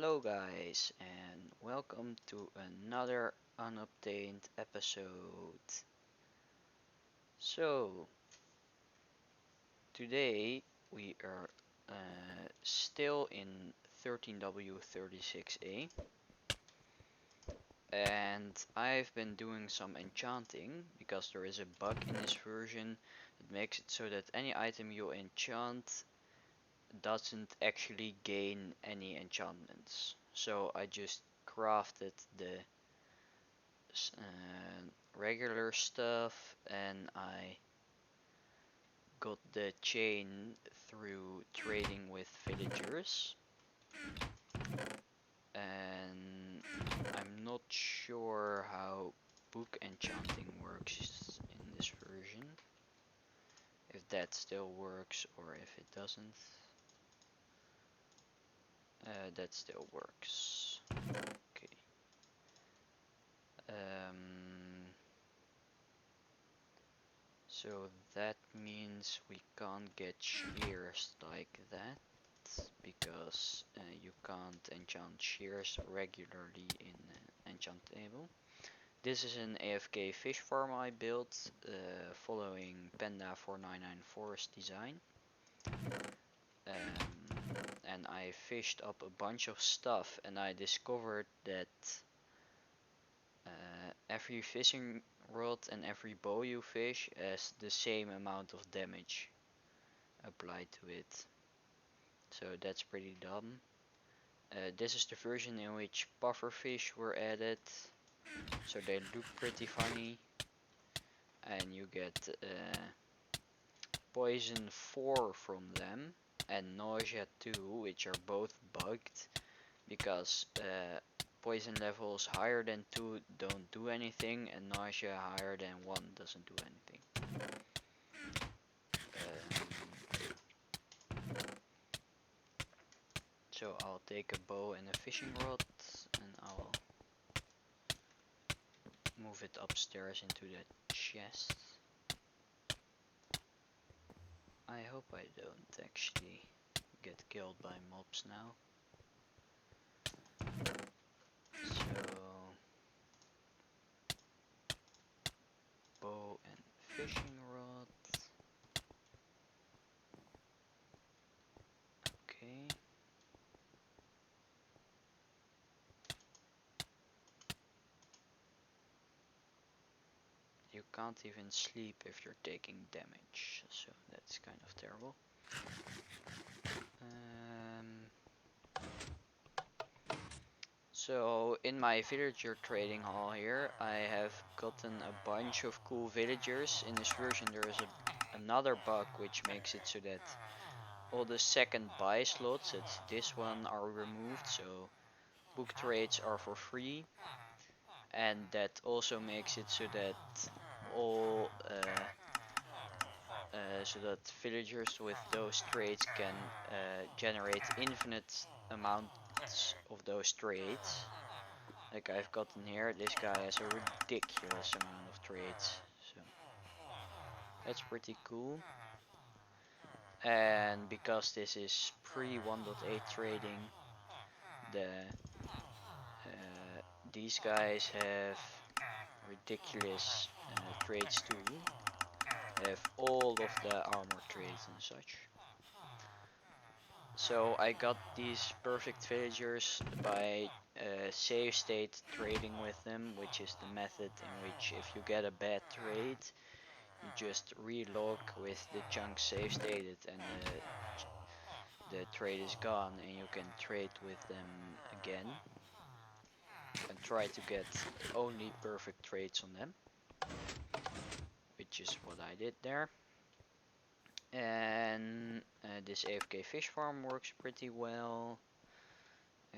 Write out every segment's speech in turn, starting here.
Hello guys and welcome to another Unobtained episode. So today we are still in 13W36A and I've been doing some enchanting because there is a bug in this version that makes it so that any item you enchant doesn't actually gain any enchantments. So I just crafted the regular stuff and I got the chain through trading with villagers, and I'm not sure how book enchanting works in this version, if that still works or if it doesn't. That still works. Okay. So that means we can't get shears like that because you can't enchant shears regularly in Enchantable. This is an AFK fish farm I built following Panda 499's design. And I fished up a bunch of stuff and I discovered that every fishing rod and every bow you fish has the same amount of damage applied to it. So that's pretty dumb. This is the version in which pufferfish were added, so they look pretty funny, and you get poison 4 from them and nausea 2, which are both bugged because poison levels higher than 2 don't do anything and nausea higher than 1 doesn't do anything. So I'll take a bow and a fishing rod and I'll move it upstairs into the chest. I hope I don't actually get killed by mobs now. So bow and fishing rod. Okay. You can't even sleep if you're taking damage, so that's kind of terrible. So in my villager trading hall here, I have gotten a bunch of cool villagers. In this version there is another bug which makes it so that all the second buy slots, it's this one, are removed, so book trades are for free. And that also makes it so that all so that villagers with those trades can generate infinite amounts of those trades. Like I've gotten here, this guy has a ridiculous amount of trades, so that's pretty cool. And because this is pre 1.8 trading, these guys have ridiculous trades too. They have all of the armor trades and such. So I got these perfect villagers by save state trading with them, which is the method in which if you get a bad trade, you just relog with the chunk save stated and the trade is gone and you can trade with them again and try to get only perfect trades on them, which is what I did there. And this AFK fish farm works pretty well,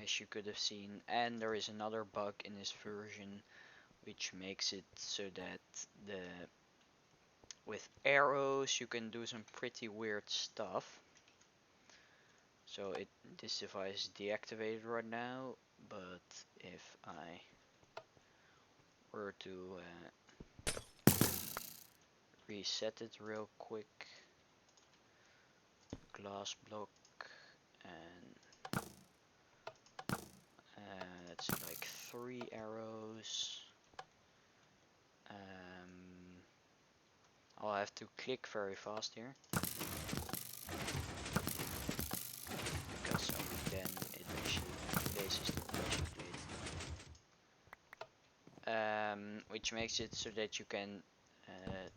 as you could have seen, and there is another bug in this version which makes it so that with arrows you can do some pretty weird stuff. So this device is deactivated right now, but if I were to reset it real quick, glass block, and 3 arrows. I'll have to click very fast here, because only then it actually places the pressure plate. Which makes it so that you can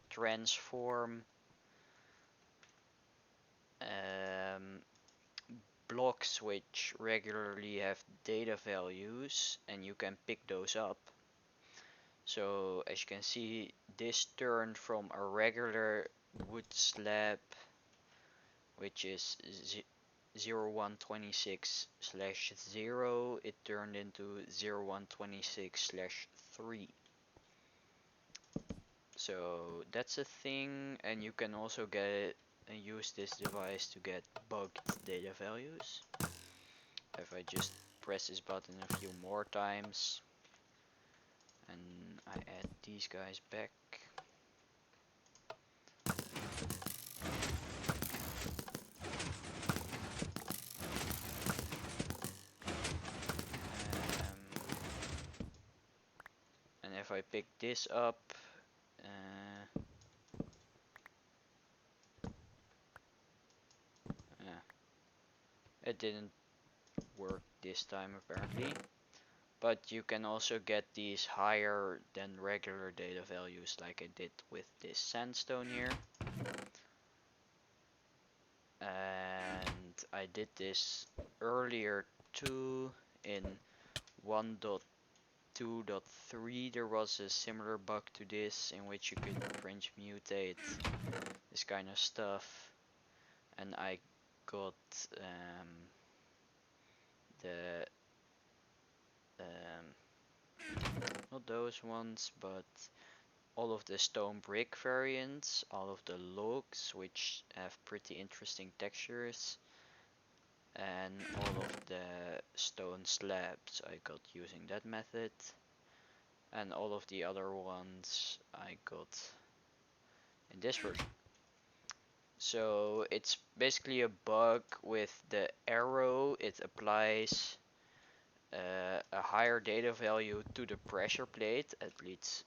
transform blocks which regularly have data values, and you can pick those up. So as you can see, this turned from a regular wood slab, which is 0126/0, it turned into 0126/3. So that's a thing, and you can also get it and use this device to get bugged data values. If I just press this button a few more times and I add these guys back, and if I pick this up, it didn't work this time apparently. But you can also get these higher than regular data values, like I did with this sandstone here. And I did this earlier too. In 1.2.3 there was a similar bug to this, in which you could cringe mutate this kind of stuff, and I got the not those ones, but all of the stone brick variants, all of the logs which have pretty interesting textures, and all of the stone slabs I got using that method, and all of the other ones I got in this version. So it's basically a bug with the arrow. It applies a higher data value to the pressure plate, at least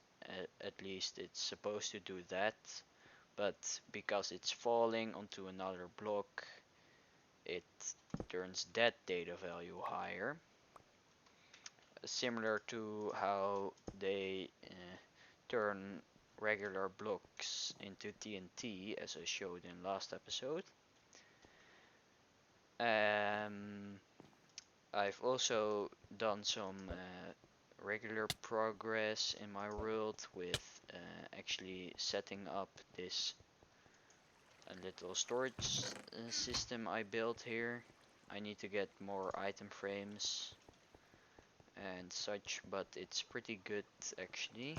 it's supposed to do that, but because it's falling onto another block, it turns that data value higher, similar to how they turn regular blocks into TNT, as I showed in last episode. I've also done some regular progress in my world with actually setting up this little storage system I built here. I need to get more item frames and such, but it's pretty good actually.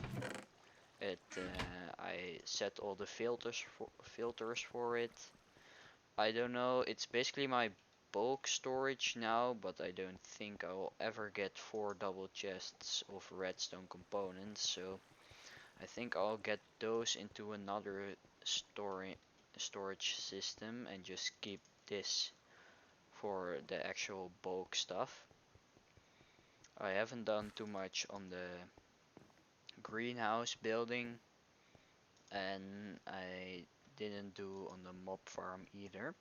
I set all the filters for it. I don't know, it's basically my bulk storage now, but I don't think I will ever get 4 double chests of redstone components, so I think I'll get those into another storage system and just keep this for the actual bulk stuff. I haven't done too much on the greenhouse building, and I didn't do on the mob farm either.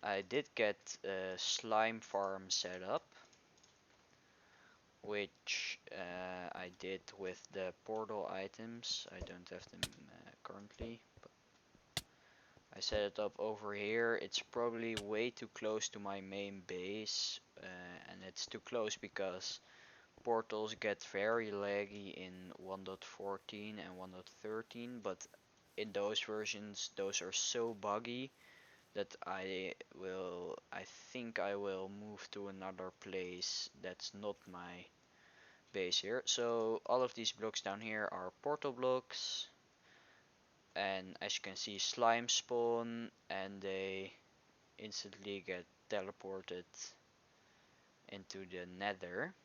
I did get a slime farm set up, which I did with the portal items. I don't have them currently, but I set it up over here. It's probably way too close to my main base, and it's too close because portals get very laggy in 1.14 and 1.13, but in those versions those are so buggy that I think I will move to another place that's not my base here. So all of these blocks down here are portal blocks, and as you can see, slime spawn and they instantly get teleported into the Nether.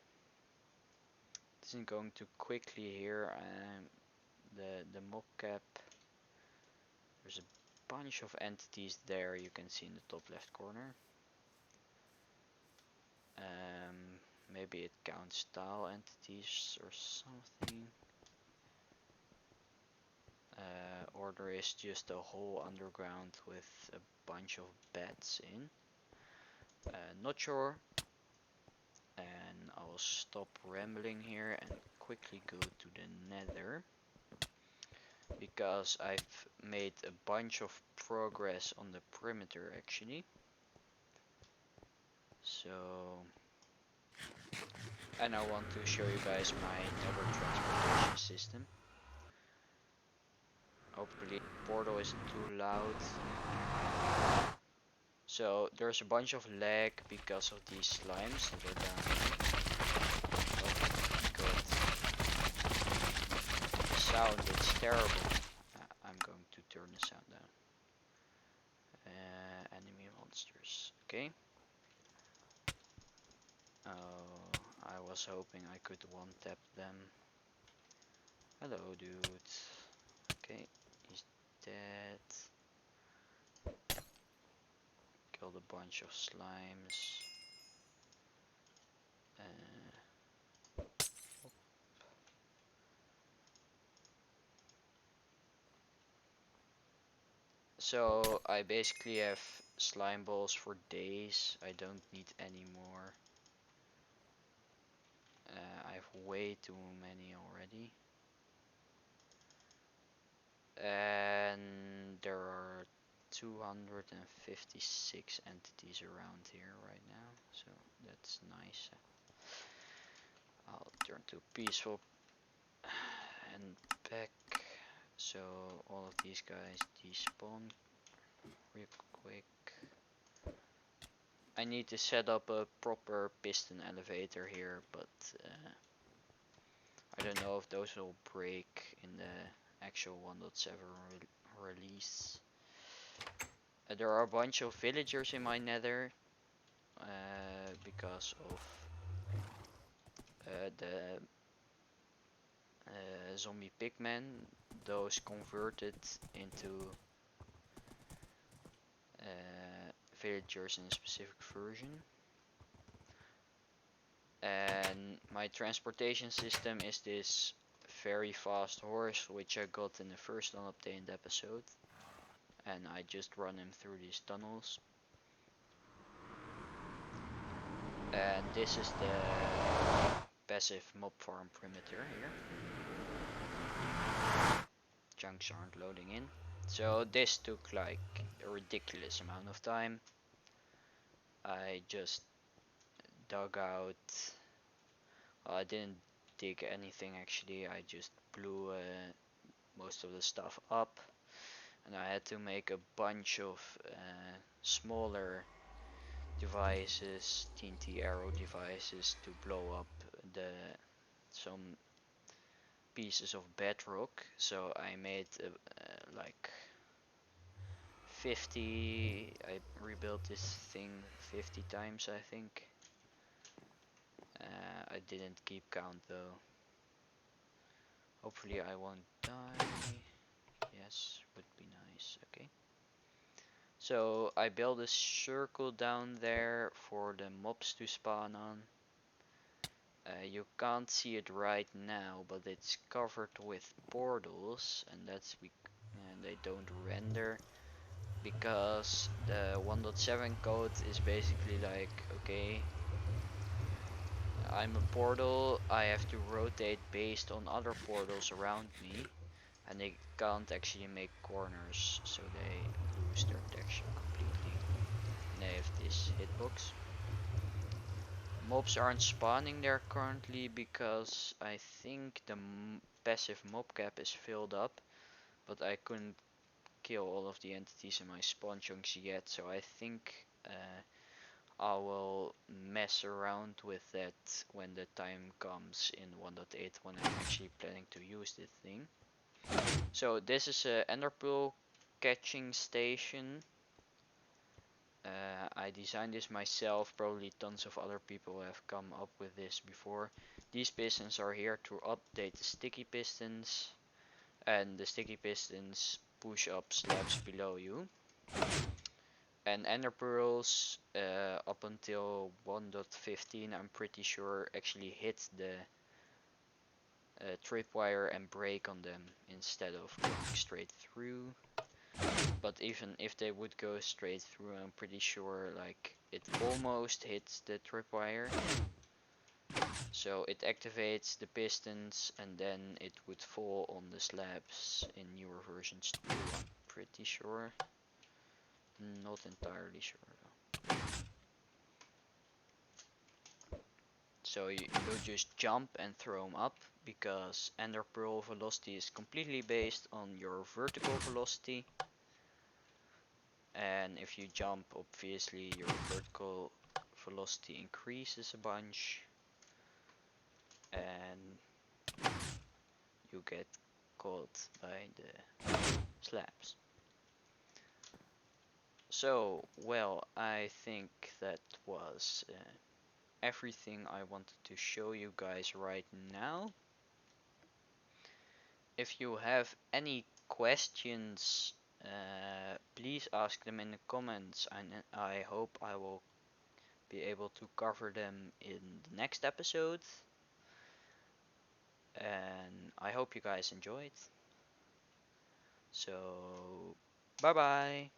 This is going too quickly here. The mob cap, there's a bunch of entities there, you can see in the top left corner. Maybe it counts tile entities or something. Or there is just a hole underground with a bunch of beds in. Not sure. And I'll stop rambling here and quickly go to the Nether, because I've made a bunch of progress on the perimeter actually. So, and I want to show you guys my Nether transportation system. Hopefully the portal isn't too loud. So there's a bunch of lag because of these slimes that are down here. Oh god. The sound, it's terrible. I'm going to turn the sound down. Enemy monsters. Okay. Oh, I was hoping I could one-tap them. Hello, dude. Okay, he's dead. Killed a bunch of slimes. So I basically have slime balls for days. I don't need any more. I have way too many already. And there are 256 entities around here right now, so that's nice. I'll turn to peaceful and back, so all of these guys despawn real quick. I need to set up a proper piston elevator here, but I don't know if those will break in the actual 1.7 release. There are a bunch of villagers in my nether because of the zombie pigmen. Those converted into villagers in a specific version. And my transportation system is this very fast horse which I got in the first Unobtained episode, and I just run him through these tunnels. And this is the passive mob farm perimeter here. Chunks aren't loading in. So this took like a ridiculous amount of time. I just dug out, well, I didn't dig anything actually, I just blew most of the stuff up, and I had to make a bunch of smaller devices, TNT arrow devices, to blow up some pieces of bedrock. So I made like 50, I rebuilt this thing 50 times I think. I didn't keep count though. Hopefully I won't die. Yes, would be nice. Okay. So I built a circle down there for the mobs to spawn on. You can't see it right now, but it's covered with portals, and that's and they don't render because the 1.7 code is basically like, okay, I'm a portal, I have to rotate based on other portals around me, and they can't actually make corners, so they lose their texture completely. And they have this hitbox. Mobs aren't spawning there currently because I think the passive mob cap is filled up, but I couldn't kill all of the entities in my spawn chunks yet, so I think I will mess around with that when the time comes in 1.8 when I'm actually planning to use this thing. So this is a enderpearl catching station. I designed this myself, probably tons of other people have come up with this before. These pistons are here to update the sticky pistons, and the sticky pistons push up slabs below you. And ender pearls up until 1.15 I'm pretty sure actually hit the tripwire and break on them instead of going straight through. But even if they would go straight through, I'm pretty sure like it almost hits the tripwire. So it activates the pistons and then it would fall on the slabs in newer versions too, I'm pretty sure. Not entirely sure though. So you just jump and throw them up, because ender pearl velocity is completely based on your vertical velocity. And if you jump, obviously your vertical velocity increases a bunch. And you get caught by the slabs. So, well, I think that was everything I wanted to show you guys right now. If you have any questions, please ask them in the comments, and I hope I will be able to cover them in the next episode. And I hope you guys enjoyed. So, bye bye.